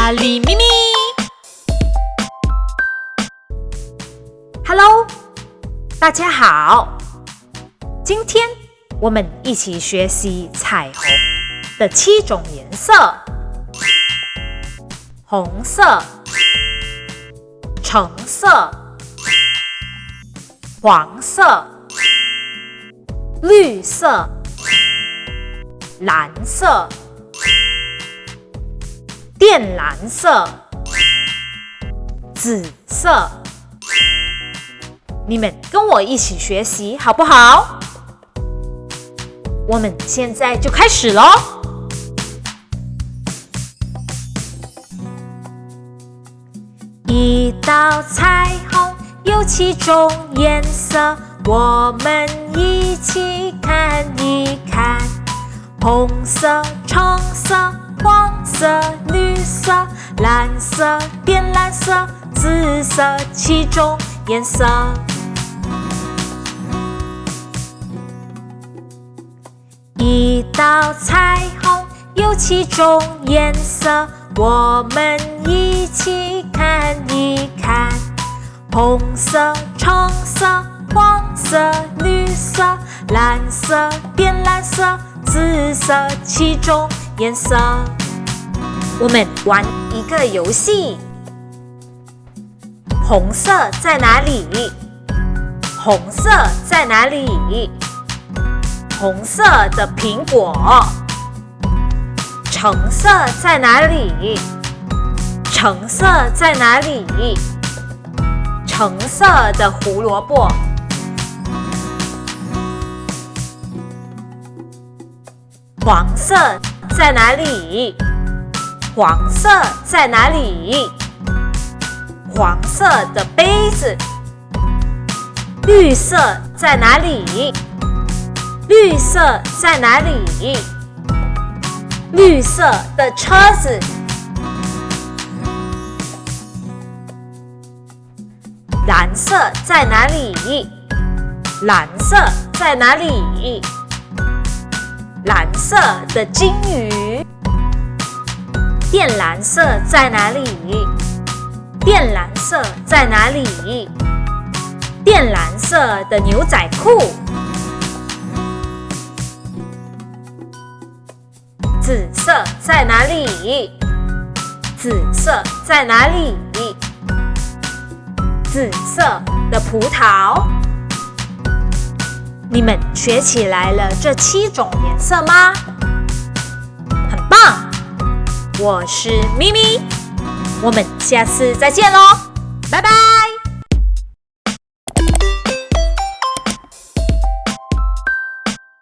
咖喱咪咪 ，Hello， 大家好。今天我们一起学习彩虹的7种颜色：红色、橙色、黄色、绿色、蓝色、靛蓝色、紫色。你们跟我一起学习好不好？我们现在就开始咯。一道彩虹有7种颜色，我们一起看一看。红色、橙色、黄色、绿色、蓝色、靛蓝色、紫色，7种颜色。一道彩虹有7种颜色，我们一起看一看。红色、橙色、黄色、绿色、蓝色、靛蓝色、紫色，7种颜色。我们玩一个游戏。红色在哪里？红色在哪里？红色的苹果。橙色在哪里？橙色在哪里？橙色的胡萝卜。黄色在哪里？黄色在哪里？黄色的杯子。绿色在哪里？绿色在哪里？绿色的车子。蓝色在哪里？蓝色在哪里？蓝色的金鱼。靛蓝色在哪里？靛蓝色在哪里？靛蓝色的牛仔裤。紫色在哪里？紫色在哪里？紫色的葡萄。你们学起来了这7种颜色吗？很棒！我是咪咪，我们下次再见咯，拜拜。